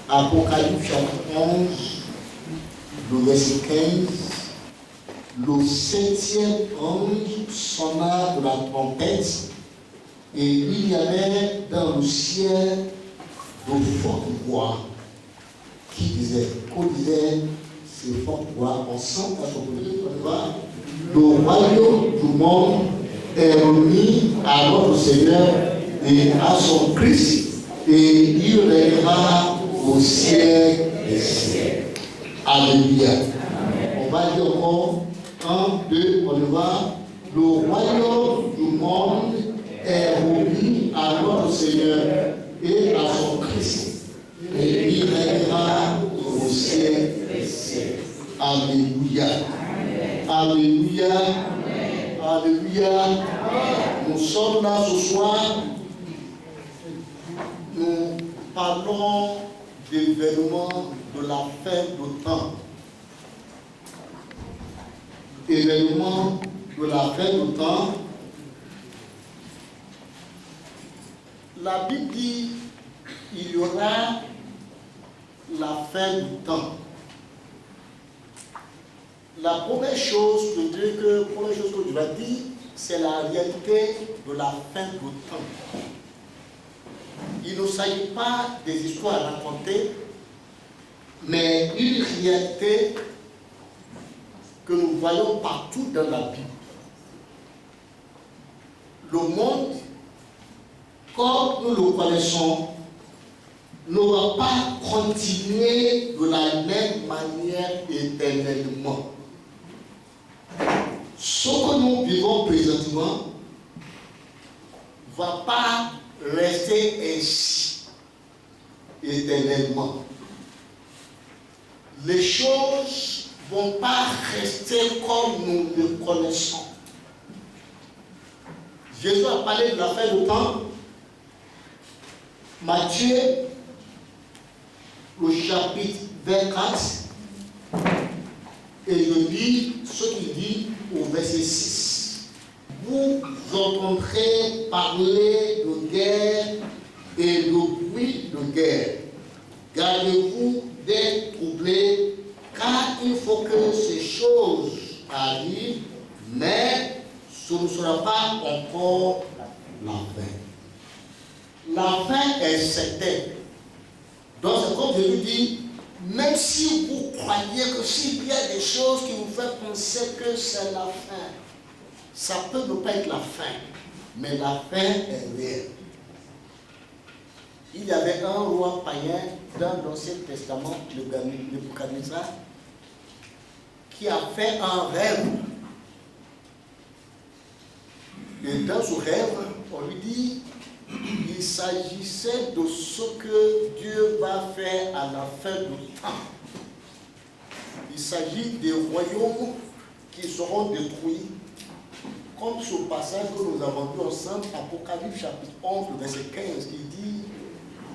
Apocalypse chapitre 11, le verset 15. Le septième ange sonna de la trompette, et il y avait dans le ciel de fortes voix qui disaient, qu'on disait ces fortes voix ensemble à son côté, le royaume du monde est remis à notre Seigneur et à son Christ, et il régnera au siècle des siècles. Alléluia. On va dire encore 1, 2, on y va. Le royaume du monde est remis à notre Seigneur et à son Christ, et il régnera au siècle des siècles. Alléluia. Alléluia. Alléluia. Nous sommes là ce soir. Nous parlons d'événements de la fin du temps. Événements de la fin du temps. La Bible dit il y aura la fin du temps. La première chose que je vais dire, c'est la réalité de la fin du temps. Il ne s'agit pas des histoires à raconter, mais une réalité que nous voyons partout dans la Bible. Le monde, comme nous le connaissons, ne va pas continuer de la même manière éternellement. Ce que nous vivons présentement ne va pas rester ainsi éternellement. Les choses ne vont pas rester comme nous le connaissons. Jésus a parlé de la fin du temps. Matthieu, le chapitre 24, et je lis ce qu'il dit au verset 6. Vous entendrez parler de guerre et de bruit de guerre. Gardez-vous d'être troublés, car il faut que ces choses arrivent, mais ce ne sera pas encore la fin. La fin est certaine. Donc c'est comme Jésus dit, même si vous croyez que s'il y a des choses qui vous font penser que c'est la fin, ça peut ne pas être la fin, mais la fin est réelle. Il y avait un roi païen dans l'Ancien Testament, le Nebuchadnezzar, qui a fait un rêve. Et dans ce rêve, on lui dit, il s'agissait de ce que Dieu va faire à la fin du temps. Il s'agit des royaumes qui seront détruits, comme ce passage que nous avons vu ensemble, Apocalypse chapitre 11, verset 15, qui dit,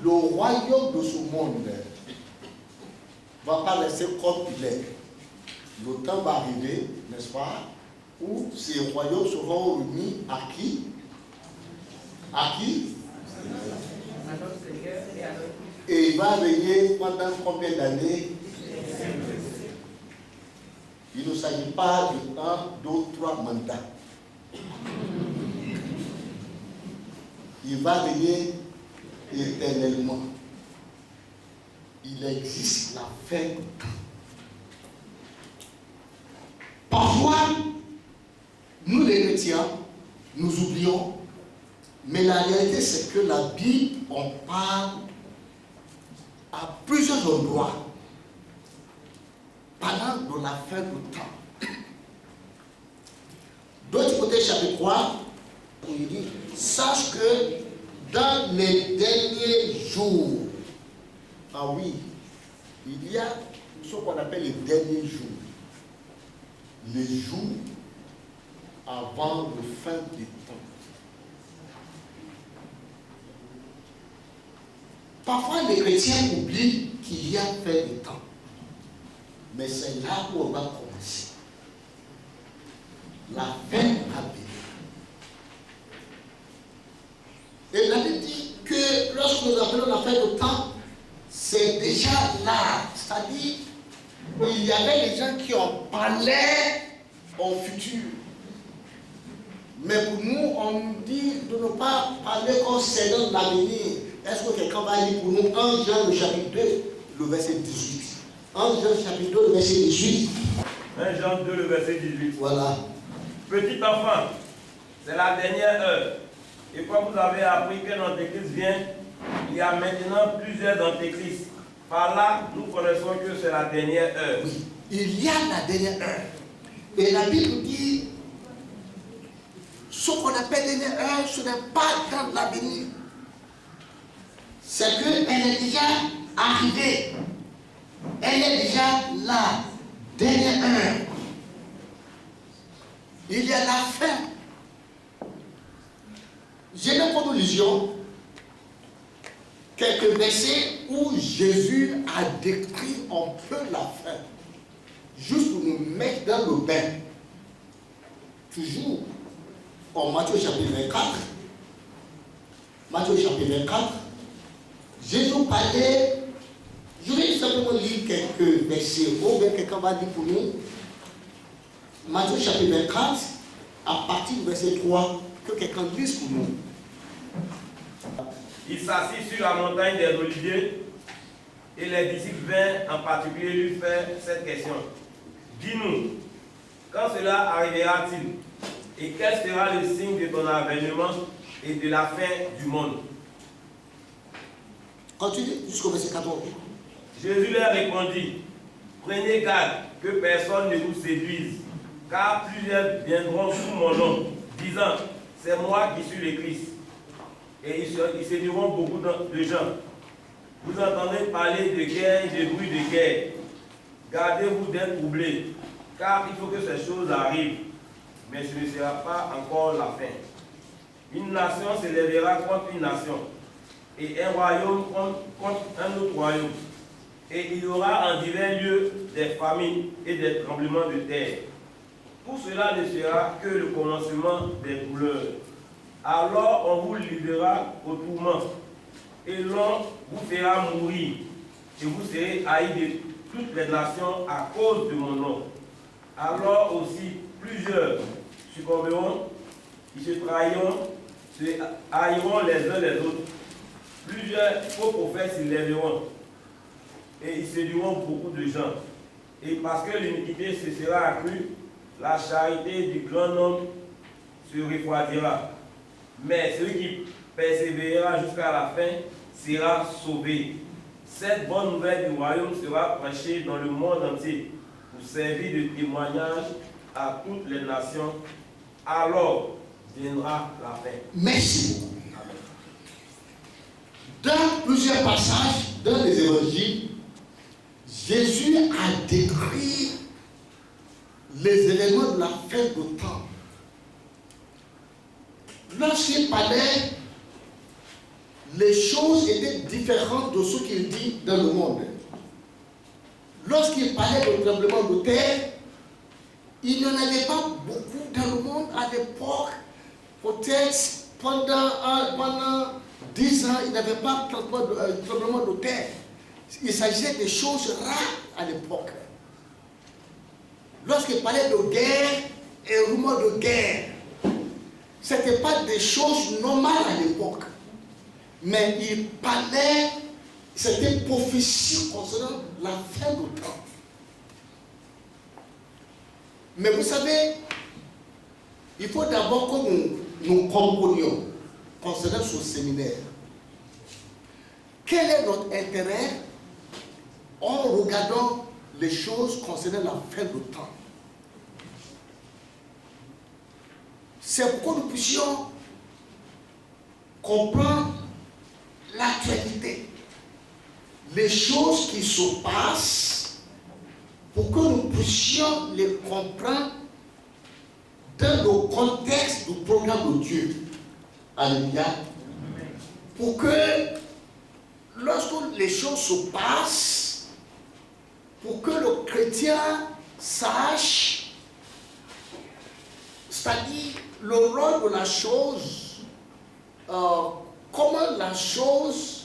le royaume de ce monde ne va pas rester comme il est. Le temps va arriver, n'est-ce pas, où ces royaumes seront remis à qui? À qui? Et il va régner pendant combien d'années? Il ne s'agit pas de 1, 2, 3 mandats. Il va régner éternellement. Il existe la fin du temps. Parfois, nous les chrétiens, nous oublions, mais la réalité c'est que la Bible en parle à plusieurs endroits parlant de la fin du temps. Dans Timothée chapitre 3, il dit, sache que dans les derniers jours, ah oui, il y a ce qu'on appelle les derniers jours. Les jours avant la fin des temps. Parfois, les chrétiens oublient qu'il y a fin des temps. Mais c'est là où on va commencer. La fin a venir. Et la Bible dit que lorsque nous appelons la fin du temps, c'est déjà là. C'est-à-dire, il y avait des gens qui en parlaient au futur. Mais pour nous, on dit de ne pas parler concernant l'avenir. Est-ce que quelqu'un va lire pour nous 1 Jean le chapitre 2, le verset 18. 1 Jean chapitre 2, le verset 18. 1 Jean 2, le verset 18. Voilà. Petit enfant, c'est la dernière heure. Et comme vous avez appris que l'antéchrist vient, il y a maintenant plusieurs antéchrists. Par là, nous connaissons que c'est la dernière heure. Oui, il y a la dernière heure. Et la Bible dit, ce qu'on appelle dernière heure, ce n'est pas dans l'avenir. C'est qu'elle est déjà arrivée. Elle est déjà là. Dernière heure. Il y a la fin. J'aime qu'on nous lisions quelques versets où Jésus a décrit un peu la fin. Juste pour nous mettre dans le bain. Toujours en Matthieu chapitre 24. Matthieu chapitre 24. Jésus parlait. Je vais simplement lire quelques versets. Ou bien quelqu'un va dire pour nous. Matthieu chapitre 24, à partir du verset 3, que quelqu'un lise pour nous. Il s'assit sur la montagne des Oliviers et les disciples vinrent en particulier lui faire cette question. Dis-nous, quand cela arrivera-t-il et quel sera le signe de ton avènement et de la fin du monde? Continue jusqu'au verset 14. Jésus leur répondit, prenez garde que personne ne vous séduise, car plusieurs viendront sous mon nom, disant, c'est moi qui suis le Christ. Et ils séduiront beaucoup de gens. Vous entendez parler de guerre et de bruit de guerre. Gardez-vous d'être troublés, car il faut que ces choses arrivent, mais ce ne sera pas encore la fin. Une nation s'élèvera contre une nation, et un royaume contre un autre royaume. Et il y aura en divers lieux des famines et des tremblements de terre. Tout cela ne sera que le commencement des douleurs. Alors on vous livrera au tourment, et l'on vous fera mourir, et vous serez haïs de toutes les nations à cause de mon nom. Alors aussi plusieurs succomberont, ils se trahiront, se haïront les uns les autres. Plusieurs faux prophètes s'élèveront, et ils séduiront beaucoup de gens. Et parce que l'iniquité se sera accrue, la charité du grand nombre se refroidira. Mais celui qui persévérera jusqu'à la fin sera sauvé. Cette bonne nouvelle du royaume sera prêchée dans le monde entier pour servir de témoignage à toutes les nations. Alors viendra la fin. Merci. Dans plusieurs passages, dans les évangiles, Jésus a décrit les événements de la fin du temps. Lorsqu'il parlait, les choses étaient différentes de ce qu'il dit dans le monde. Lorsqu'il parlait de tremblement de terre, il n'y en avait pas beaucoup dans le monde à l'époque. Peut-être pendant 10 ans, il n'y avait pas de tremblement de terre. Il s'agissait de choses rares à l'époque. Lorsqu'il parlait de guerre et rumeurs de guerre, ce n'était pas des choses normales à l'époque. Mais il parlait, c'était une prophétie concernant la fin du temps. Mais vous savez, il faut d'abord que nous comprenions concernant ce séminaire. Quel est notre intérêt en regardant les choses concernant la fin du temps? C'est pour que nous puissions comprendre l'actualité, les choses qui se passent, pour que nous puissions les comprendre dans le contexte du programme de Dieu. Alléluia. Pour que lorsque les choses se passent, pour que le chrétien sache, c'est-à-dire le rôle de la chose, comment la chose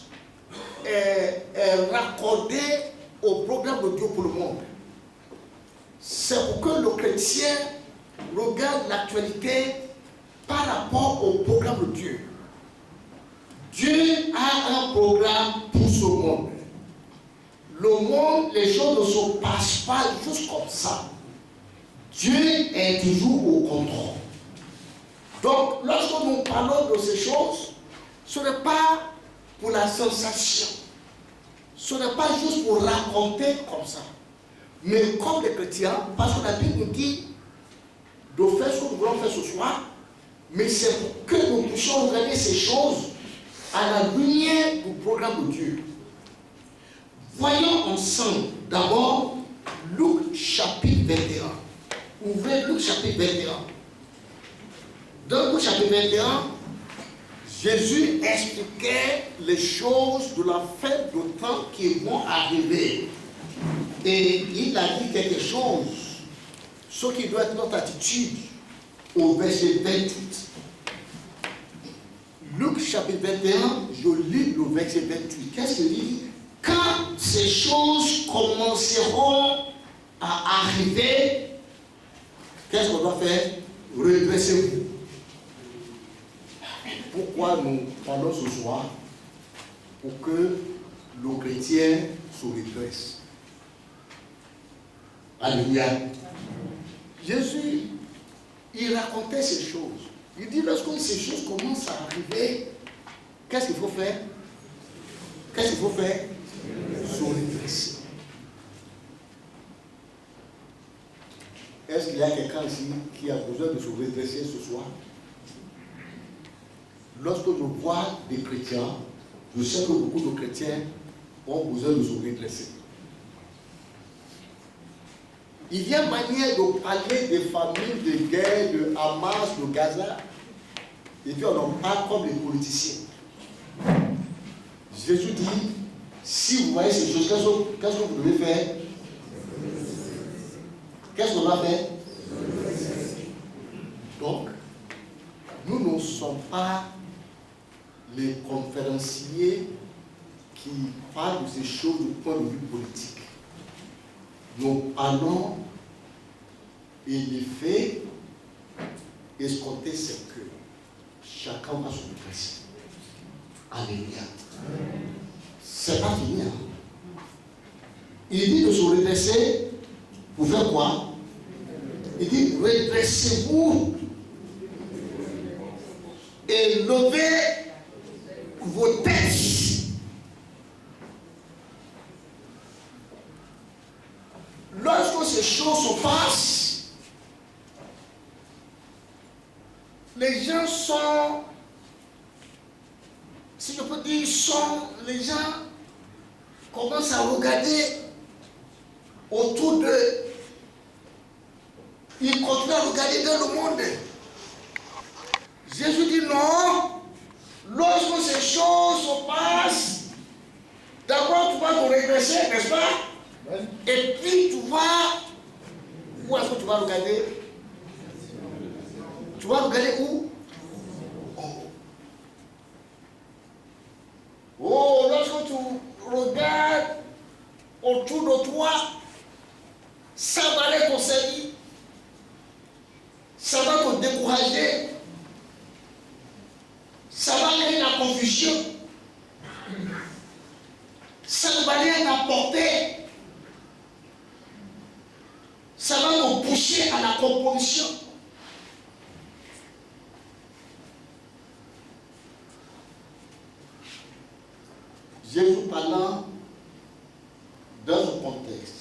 est raccordé au programme de Dieu pour le monde. C'est pour que le chrétien regarde l'actualité par rapport au programme de Dieu. Dieu a un programme pour ce monde. Le monde, les choses ne se passent pas juste comme ça. Dieu est toujours au contrôle. Donc, lorsque nous parlons de ces choses, ce n'est pas pour la sensation. Ce n'est pas juste pour raconter comme ça. Mais comme les chrétiens, parce que la Bible nous dit de faire ce que nous voulons faire ce soir, mais c'est pour que nous puissions regarder ces choses à la lumière du programme de Dieu. Voyons ensemble d'abord Luc chapitre 21. Ouvrez Luc chapitre 21. Dans Luc chapitre 21, Jésus expliquait les choses de la fin de temps qui vont arriver. Et il a dit quelque chose, ce qui doit être notre attitude au verset 28. Luc chapitre 21, je lis le verset 28. Qu'est-ce qu'il dit? Quand ces choses commenceront à arriver, qu'est-ce qu'on doit faire? Redressez-vous. Pourquoi nous parlons ce soir? Pour que le chrétien se redresse. Alléluia. Jésus, il racontait ces choses. Il dit, lorsque ces choses commencent à arriver, qu'est-ce qu'il faut faire? Qu'est-ce qu'il faut faire? Se redresser. Est-ce qu'il y a quelqu'un ici qui a besoin de se redresser ce soir? Lorsque je vois des chrétiens, je sais que beaucoup de chrétiens ont besoin de se redresser. Il y a manière de parler des familles, de guerre, de Hamas, de Gaza, et puis on en parle comme les politiciens. Jésus dit, si vous voyez ces choses, qu'est-ce que vous devez faire? Qu'est-ce qu'on va faire? Donc, nous ne sommes pas les conférenciers qui parlent de ces choses du point de vue politique. Nous parlons et les faits escomptés, c'est que chacun va se redresser. Alléluia. C'est pas fini. Hein? Il dit de se redresser pour faire quoi? Il dit redressez-vous et levez vos têtes. Lorsque ces choses se passent, les gens sont, si je peux dire, les gens commencent à regarder autour d'eux. Ils continuent à regarder dans le monde. Jésus dit non, lorsque ces choses se passent, d'abord tu vas te redresser, n'est-ce pas? Et puis tu vas, où est-ce que tu vas regarder? Tu vas regarder où? Oh, lorsque tu regardes autour de toi, ça va aller ton service. Ça va te décourager. Ça va créer la confusion. Ça ne va rien apporter. Ça va nous pousser à la compromission. Jésus parlant dans un contexte.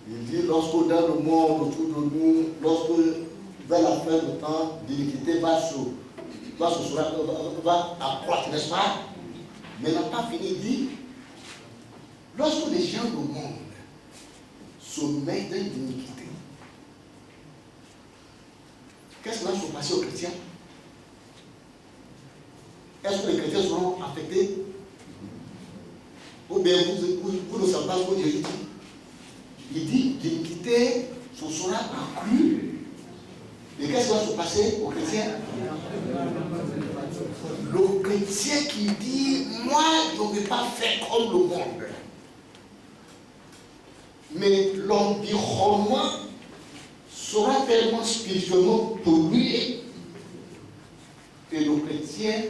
Il dit, lorsque dans le monde autour de nous, lorsque vers la fin du temps, l'iniquité va accroître, n'est-ce pas? Mais il n'a pas fini, il dit, lorsque les gens du monde se mettent dans l'iniquité, qu'est-ce qui va se passer aux chrétiens? Est-ce que les chrétiens seront affectés? Ou bien vous ne savez pas ce que Jésus dit? Il dit l'iniquité se sera accrue Et qu'est-ce qui va se passer aux chrétiens? Le chrétien qui dit, moi, je ne vais pas faire comme le monde. Mais l'environnement sera tellement spirituellement pollué que le chrétien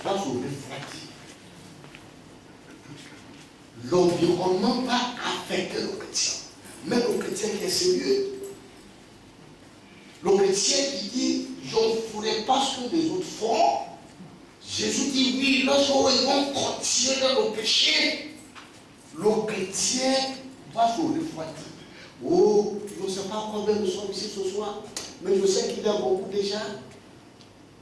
va se refroidir. L'environnement va affecter le chrétien. Même le chrétien qui est sérieux. Le chrétien qui dit, je ne ferai pas ce que les autres font. Jésus dit, oui, lorsqu'ils vont continuer dans le péché, le chrétien va se refroidir. Oh, je ne sais pas combien nous sommes ici ce soir, mais je sais qu'il y a beaucoup de gens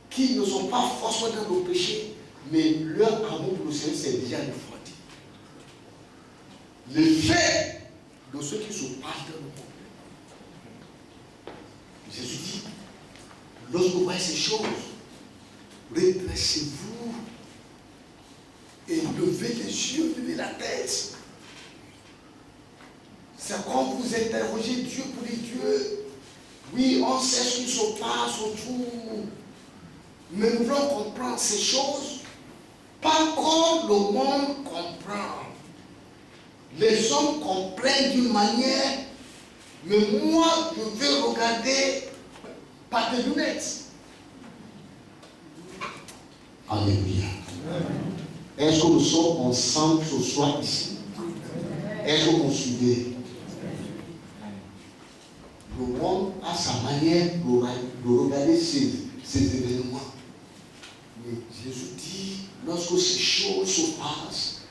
qui ne sont pas forcément dans le péché, mais leur amour pour le Seigneur s'est déjà refroidi. L'effet de ceux qui se parlent dans le monde. Jésus dit, lorsque vous voyez ces choses, redressez-vous et levez les yeux, levez la tête. C'est quand vous interrogez Dieu pour les dieux. Oui, on sait ce qui se passe autour. Mais nous voulons comprendre ces choses, pas comme le monde comprend. Les hommes comprennent d'une manière, mais moi, je vais regarder par des lunettes. Alléluia. Est-ce que nous sommes ensemble ce soir ici? Est-ce que vous suivez? Le monde a sa manière de regarder ces événements. Mais Jésus dit, lorsque ces choses se passent,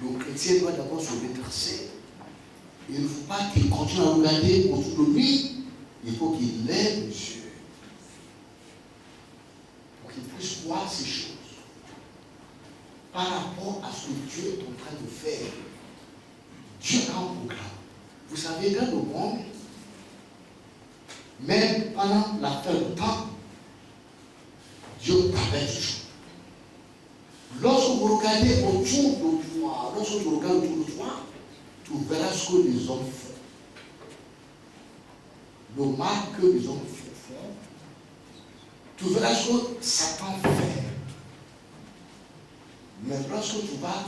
le chrétien doit d'abord se redresser. Il ne faut pas qu'il continue à regarder autour de lui. Il faut qu'il lève les yeux pour qu'il puisse voir ces choses par rapport à ce que Dieu est en train de faire. Dieu a un programme. Vous savez, dans le monde, même pendant la fin du temps, Dieu travaille toujours. Lorsque vous regardez autour de toi, lorsque tu regardes autour de toi, tu verras ce que les hommes font. Le mal que les hommes font, tu verras ce que Satan fait. Mais lorsque tu vas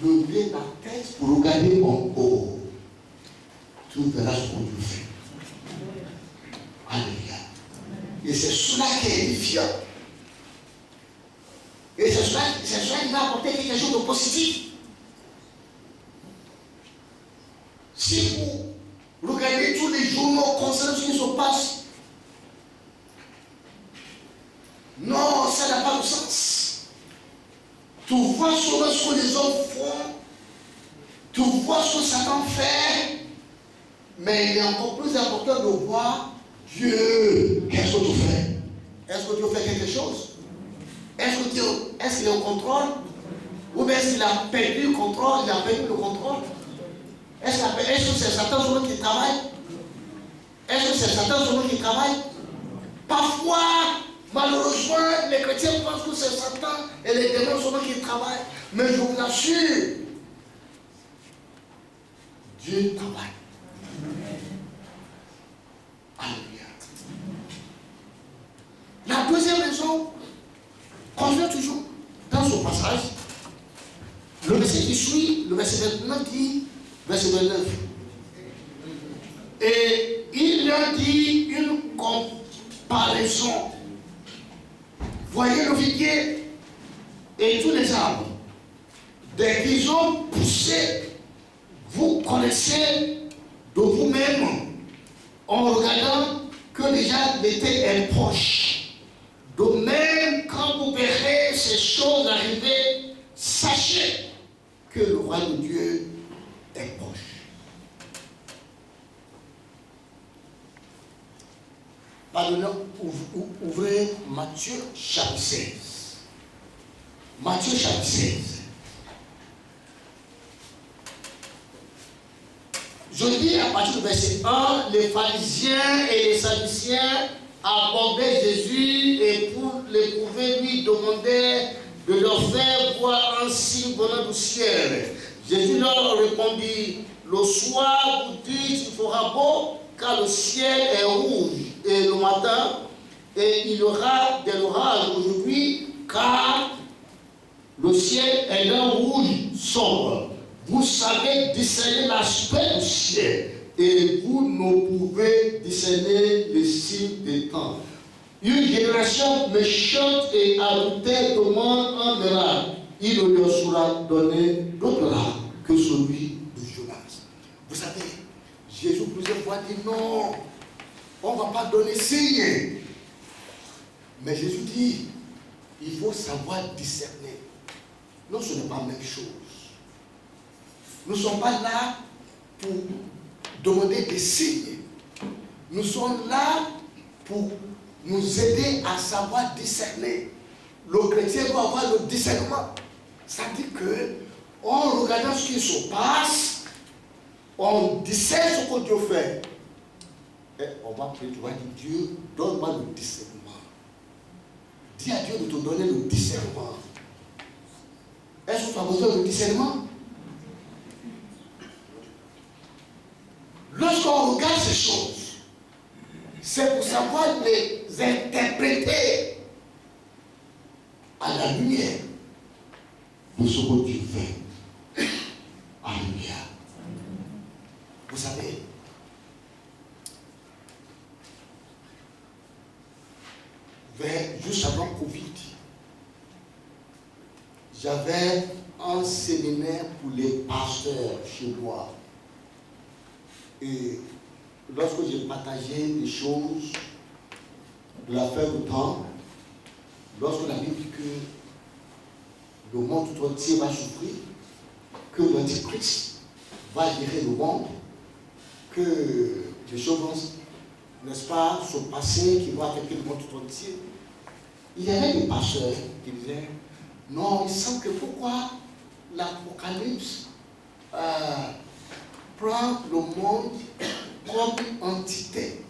lever la tête pour regarder en haut, tu verras ce que Dieu fait. Alléluia. Et c'est cela qui est édifiant. Et c'est cela qui va apporter quelque chose de positif. Si vous regardez tous les journaux concernant ce qui se passe, non, ça n'a pas de sens. Tu vois seulement ce que les hommes font, tu vois ce que Satan fait, mais il est encore plus important de voir Dieu. Qu'est-ce que tu fais? Est-ce que Dieu fait quelque chose? Est-ce qu'il est au contrôle? Ou bien est-ce qu'il a perdu le contrôle? Il a perdu le contrôle? Est-ce que c'est Satan seulement qui travaille? Est-ce que c'est Satan seulement qui travaille? Parfois, malheureusement, les chrétiens pensent que c'est Satan et les démons seulement qui travaillent. Mais je vous assure, Dieu travaille. Alléluia. La deuxième raison, qu'on vient toujours dans ce passage, le verset qui suit, le verset 29 dit, verset 29, et il leur dit une comparaison. Voyez le figuier et tous les arbres. Dès qu'ils ont poussé, vous connaissez de vous-même, en regardant que déjà l'été est proche. De même, quand vous verrez ces choses arriver, sachez que le royaume de Dieu est proche. Pardonnez, ouvrez Matthieu chapitre 16. Matthieu chapitre 16. Je lis à partir du verset 1, les pharisiens et les sadduciens abordaient Jésus et pour l'éprouver lui demandaient de leur faire voir un signe venant du ciel. Jésus leur répondit, le soir vous dites il fera beau, car le ciel est rouge et le matin, et il y aura de l'orage aujourd'hui, car le ciel est d'un rouge sombre. Vous savez discerner l'aspect du ciel, et vous ne pouvez discerner les signes des temps. Une génération méchante et adultère demande un miracle. Il ne leur sera donné d'autre là que celui de Jonas. Vous savez, Jésus plusieurs fois dit non, on ne va pas donner signe. Mais Jésus dit, il faut savoir discerner. Non, ce n'est pas la même chose. Nous ne sommes pas là pour demander des signes. Nous sommes là pour nous aider à savoir discerner. Le chrétien doit avoir le discernement. Ça dit que, en regardant ce qui se passe, on discerne ce que Dieu fait. Et on va prier, tu vas dire, Dieu, donne-moi le discernement. Dis à Dieu de te donner le discernement. Est-ce que tu as besoin de discernement? Lorsqu'on regarde ces choses, c'est pour savoir les interpréter à la lumière de ce que Dieu fait. Alléluia. Vous savez, juste avant Covid, j'avais un séminaire pour les pasteurs chez moi. Et lorsque j'ai partagé des choses de la fin du temps, lorsque la Bible dit que le monde tout entier va souffrir, que l'Antichrist va gérer le monde, que des choses vont, n'est-ce pas, se passer qui vont affecter le monde tout entier, il y avait des pasteurs qui disaient non, il semble que pourquoi l'Apocalypse prend le monde comme une entité.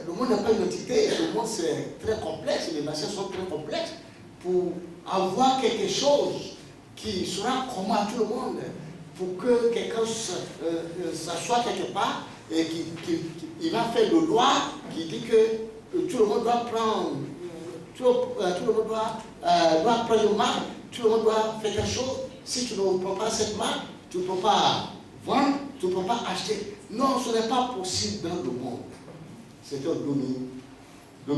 Le monde n'est pas une entité, le monde c'est très complexe, les nations sont très complexes. Pour avoir quelque chose qui sera commun à tout le monde, pour que quelqu'un s'assoie quelque part et qu'il va faire une loi qui dit que tout le monde doit prendre, tout le monde doit prendre une marque, tout le monde doit faire quelque chose. Si tu ne prends pas cette marque, tu ne peux pas vendre, tu ne peux pas acheter. Non, ce n'est pas possible dans le monde. C'était en 2019.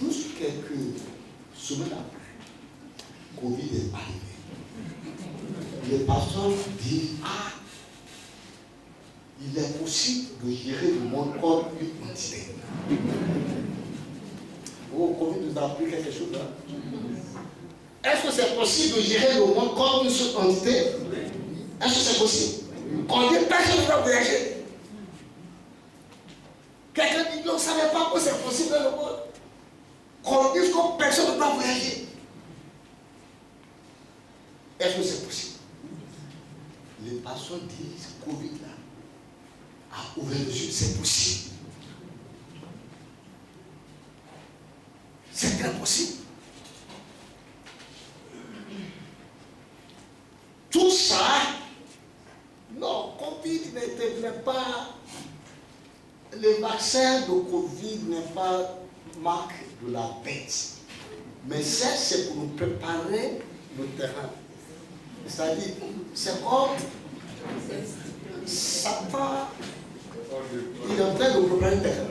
Juste quelques semaines après, Covid est arrivé. Les pasteurs disent, ah, il est possible de gérer le monde comme une entité. Oh, Covid nous a appris quelque chose là. Est-ce que c'est possible de gérer le monde comme une seule entité? Est-ce que c'est possible? Quand dit personne ne doit voyager. Quelqu'un dit non, on ne savait pas que c'est possible dans le monde. Qu'on dise que personne ne doit voyager. Est-ce que c'est possible? Les personnes disent Covid là a ouvert les yeux, c'est possible. C'est très possible. Tout ça, non, Covid n'est pas, le vaccin de Covid n'est pas marque de la bête. Mais ça, c'est pour nous préparer le terrain. C'est-à-dire, c'est comme Satan, il est en train de préparer le terrain.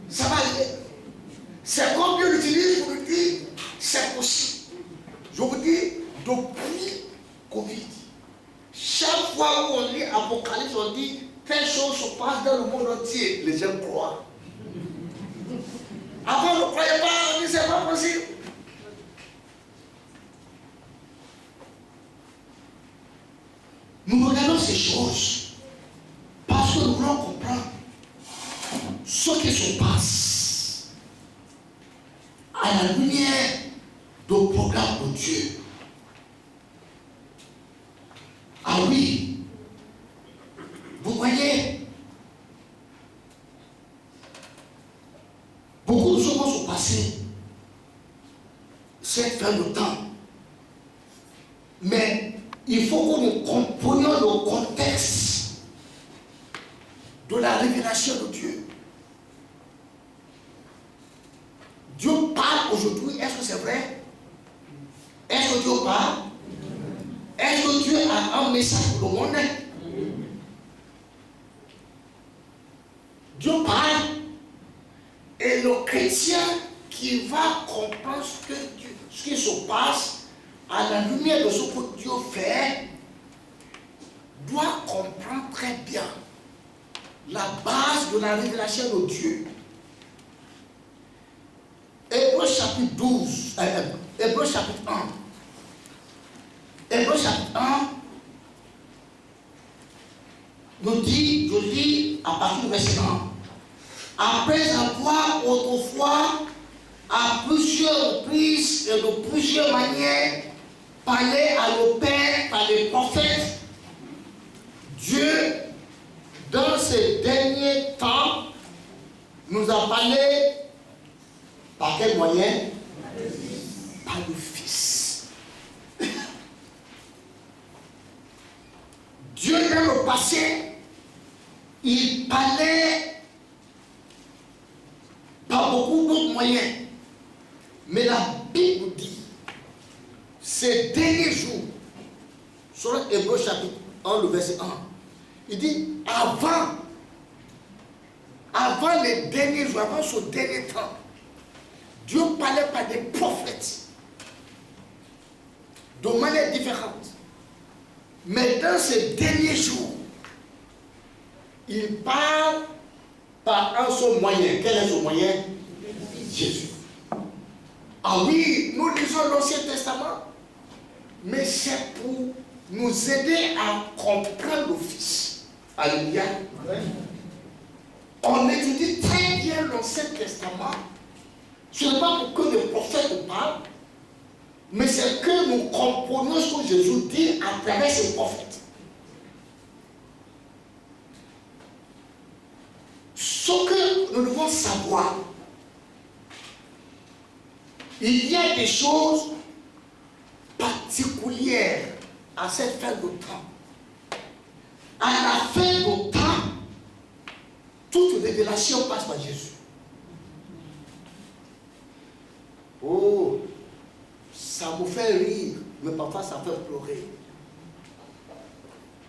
Ça va aller. C'est comme Dieu l'utilise pour nous dire, c'est possible. Je vous dis, depuis Covid, chaque fois où on lit Apocalypse, on dit, telle chose se passe dans le monde entier. Les gens croient. Avant, on ne croyait pas, on dit, c'est pas possible. Nous regardons ces choses parce que nous voulons comprendre ce qui se passe à la lumière du programme de Dieu. Ah oui, vous voyez, beaucoup de choses vont se passer cette fin de temps. Mais il faut que nous comprenions le contexte de la révélation de Dieu. Dieu parle aujourd'hui, est-ce que c'est vrai? Est-ce que Dieu parle? Est-ce que Dieu a un message pour le monde? Dieu parle et le chrétien qui va comprendre ce qui se passe à la lumière de ce que Dieu fait doit comprendre très bien la base de la révélation de Dieu. Hébreux chapitre 12, Hébreux chapitre 1. Hébreux chapitre 1 nous dit, je lis à partir du verset 1. Après avoir autrefois, à plusieurs reprises et de plusieurs manières, parlé à nos pères par les prophètes, Dieu, dans ces derniers temps, nous a parlé par quel moyen? Par le Fils. Dieu, dans le passé, il parlait par beaucoup d'autres moyens. Mais la Bible dit, ces derniers jours, sur Hébreux chapitre 1, le verset 1, il dit, avant les derniers jours, avant ce dernier temps, Dieu parlait par des prophètes de manière différente. Mais dans ces derniers jours, il parle par un seul moyen. Quel est ce moyen? Jésus. Ah oui, nous lisons l'Ancien Testament, mais c'est pour nous aider à comprendre le Fils. Alléluia. On étudie très bien l'Ancien Testament. Ce n'est pas pour que les prophètes parlent, mais c'est que nous comprenions ce que Jésus dit à travers ses prophètes. Ce que nous devons savoir, il y a des choses particulières à cette fin de temps. À la fin de temps, toute révélation passe par Jésus. Oh, ça me fait rire, mais parfois ça fait pleurer.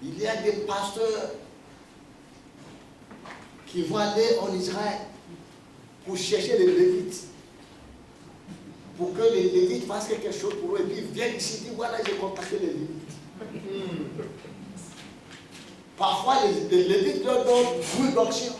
Il y a des pasteurs qui vont aller en Israël pour chercher les Lévites. Pour que les Lévites fassent quelque chose pour eux. Et puis ils viennent ici et disent, voilà, j'ai contacté les Lévites. Parfois, les Lévites leur donnent beaucoup d'onction.